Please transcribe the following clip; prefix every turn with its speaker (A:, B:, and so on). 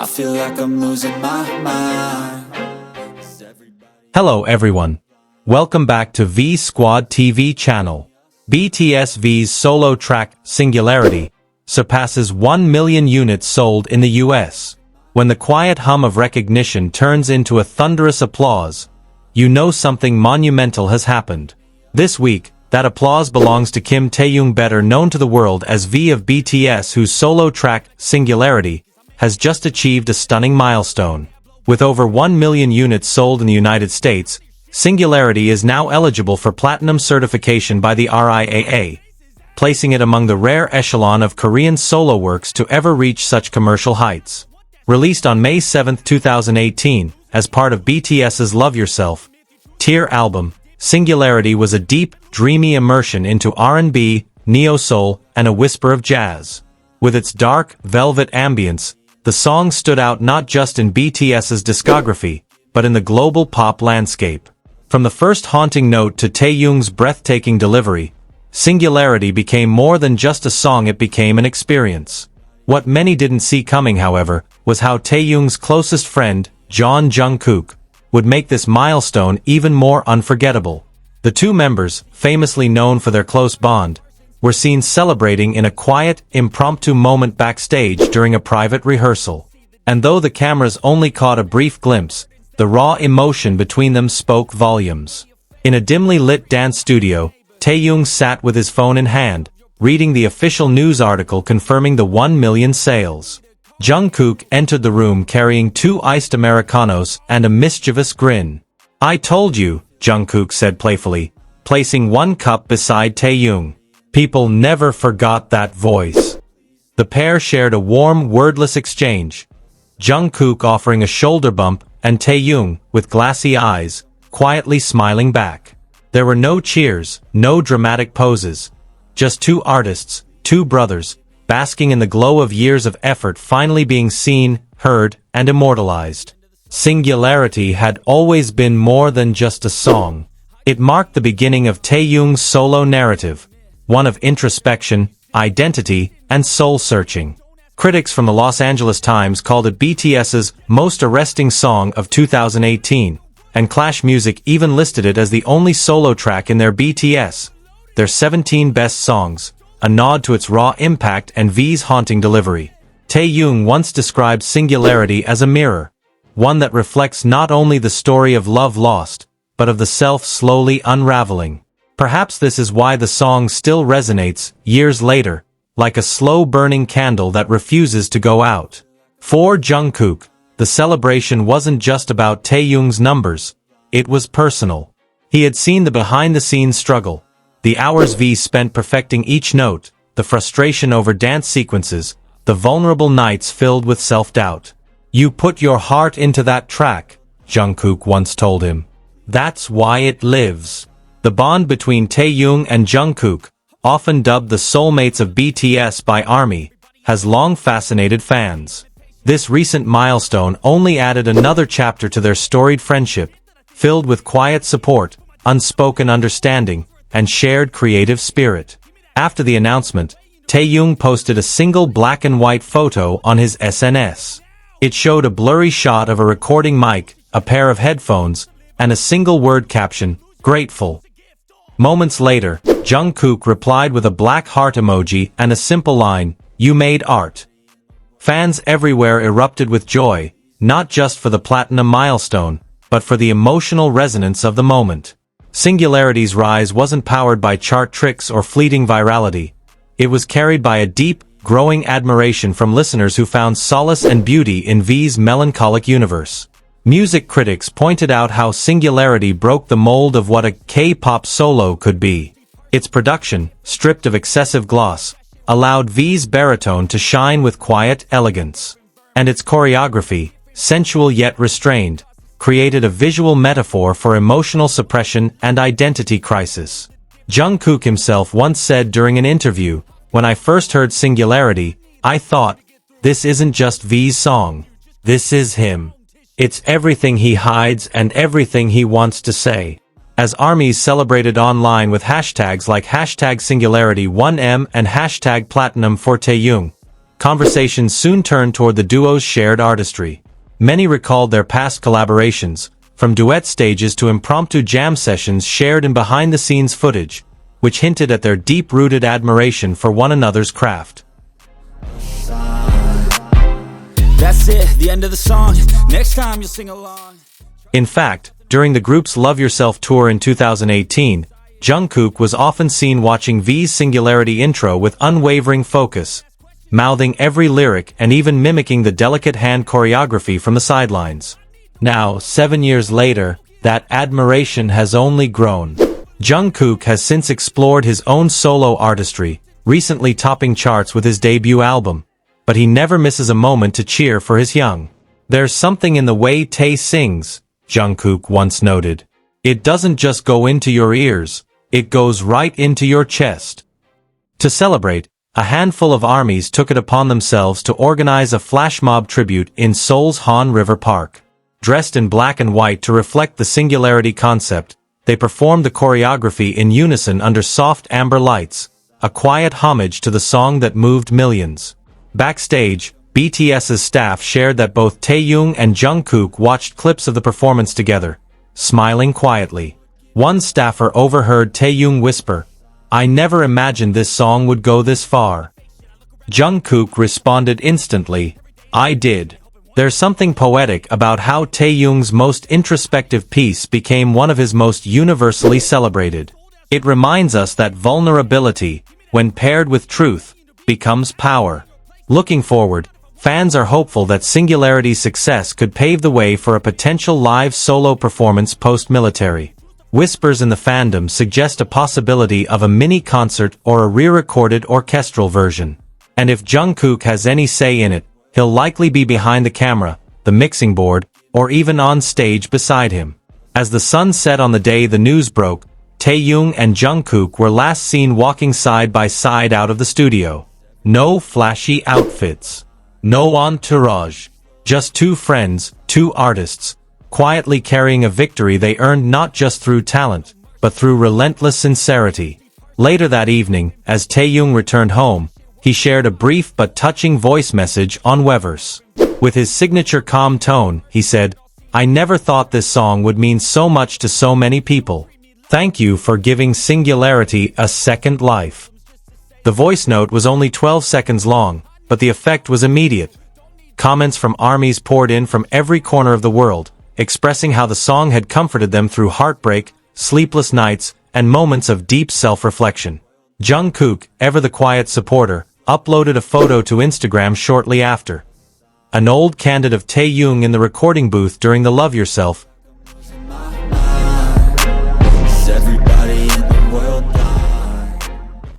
A: I feel like I'm losing my mind.
B: Hello everyone. Welcome back to V Squad TV channel. BTS V's solo track, Singularity, surpasses 1 million units sold in the US. When the quiet hum of recognition turns into a thunderous applause, you know something monumental has happened. This week, that applause belongs to Kim Taehyung, better known to the world as V of BTS, whose solo track, Singularity, has just achieved a stunning milestone. With over 1 million units sold in the United States, Singularity is now eligible for platinum certification by the RIAA, placing it among the rare echelon of Korean solo works to ever reach such commercial heights. Released on May 7, 2018, as part of BTS's Love Yourself Tear album, Singularity was a deep, dreamy immersion into R&B, neo-soul, and a whisper of jazz. With its dark, velvet ambience, the song stood out not just in BTS's discography, but in the global pop landscape. From the first haunting note to Taehyung's breathtaking delivery, Singularity became more than just a song, it became an experience. What many didn't see coming, however, was how Taehyung's closest friend, Jungkook, would make this milestone even more unforgettable. The two members, famously known for their close bond, were seen celebrating in a quiet, impromptu moment backstage during a private rehearsal. And though the cameras only caught a brief glimpse, the raw emotion between them spoke volumes. In a dimly lit dance studio, Taehyung sat with his phone in hand, reading the official news article confirming the 1 million sales. Jungkook entered the room carrying 2 iced Americanos and a mischievous grin. "I told you," Jungkook said playfully, placing 1 cup beside Taehyung. People never forgot that voice. The pair shared a warm, wordless exchange, Jungkook offering a shoulder bump and Taehyung, with glassy eyes, quietly smiling back. There were no cheers, no dramatic poses. Just 2 artists, 2 brothers, basking in the glow of years of effort finally being seen, heard, and immortalized. Singularity had always been more than just a song. It marked the beginning of Taehyung's solo narrative, one of introspection, identity, and soul-searching. Critics from the Los Angeles Times called it BTS's most arresting song of 2018, and Clash Music even listed it as the only solo track in their their 17 best songs, a nod to its raw impact and V's haunting delivery. Taehyung once described Singularity as a mirror, one that reflects not only the story of love lost, but of the self slowly unraveling. Perhaps this is why the song still resonates, years later, like a slow-burning candle that refuses to go out. For Jungkook, the celebration wasn't just about Taehyung's numbers, it was personal. He had seen the behind-the-scenes struggle, the hours V spent perfecting each note, the frustration over dance sequences, the vulnerable nights filled with self-doubt. "You put your heart into that track," Jungkook once told him. "That's why it lives." The bond between Taehyung and Jungkook, often dubbed the soulmates of BTS by ARMY, has long fascinated fans. This recent milestone only added another chapter to their storied friendship, filled with quiet support, unspoken understanding, and shared creative spirit. After the announcement, Taehyung posted a single black and white photo on his SNS. It showed a blurry shot of a recording mic, a pair of headphones, and a single word caption, "Grateful." Moments later, Jungkook replied with a black heart emoji and a simple line, "You made art." Fans everywhere erupted with joy, not just for the platinum milestone, but for the emotional resonance of the moment. Singularity's rise wasn't powered by chart tricks or fleeting virality. It was carried by a deep, growing admiration from listeners who found solace and beauty in V's melancholic universe. Music critics pointed out how Singularity broke the mold of what a K-pop solo could be. Its production, stripped of excessive gloss, allowed V's baritone to shine with quiet elegance. And its choreography, sensual yet restrained, created a visual metaphor for emotional suppression and identity crisis. Jungkook himself once said during an interview, "When I first heard Singularity, I thought, this isn't just V's song. This is him. It's everything he hides and everything he wants to say." As ARMYs celebrated online with hashtags like #Singularity1M and #Platinum for Taehyung, conversations soon turned toward the duo's shared artistry. Many recalled their past collaborations, from duet stages to impromptu jam sessions shared in behind-the-scenes footage, which hinted at their deep-rooted admiration for one another's craft.
A: That's it, the end of the song. Next time you'll sing along.
B: In fact, during the group's Love Yourself tour in 2018, Jungkook was often seen watching V's Singularity intro with unwavering focus, mouthing every lyric and even mimicking the delicate hand choreography from the sidelines. Now, 7 years later, that admiration has only grown. Jungkook has since explored his own solo artistry, recently topping charts with his debut album. But he never misses a moment to cheer for his young. There's something in the way Tae sings, Jungkook once noted. It doesn't just go into your ears, it goes right into your chest. To celebrate, a handful of armies took it upon themselves to organize a flash mob tribute in Seoul's Han River Park. Dressed in black and white to reflect the Singularity concept, they performed the choreography in unison under soft amber lights, a quiet homage to the song that moved millions. Backstage, BTS's staff shared that both Taehyung and Jungkook watched clips of the performance together, smiling quietly. One staffer overheard Taehyung whisper, "I never imagined this song would go this far." Jungkook responded instantly, "I did." There's something poetic about how Taehyung's most introspective piece became one of his most universally celebrated. It reminds us that vulnerability, when paired with truth, becomes power. Looking forward, fans are hopeful that Singularity's success could pave the way for a potential live solo performance post-military. Whispers in the fandom suggest a possibility of a mini-concert or a re-recorded orchestral version. And if Jungkook has any say in it, he'll likely be behind the camera, the mixing board, or even on stage beside him. As the sun set on the day the news broke, Taehyung and Jungkook were last seen walking side by side out of the studio. No flashy outfits. No entourage. Just two friends, two artists, quietly carrying a victory they earned not just through talent, but through relentless sincerity. Later that evening, as Taehyung returned home, he shared a brief but touching voice message on Weverse. With his signature calm tone, he said, "I never thought this song would mean so much to so many people. Thank you for giving Singularity a second life." The voice note was only 12 seconds long, but the effect was immediate. Comments from armies poured in from every corner of the world, expressing how the song had comforted them through heartbreak, sleepless nights, and moments of deep self-reflection. Jungkook, ever the quiet supporter, uploaded a photo to Instagram shortly after. An old candid of Taehyung in the recording booth during the Love Yourself,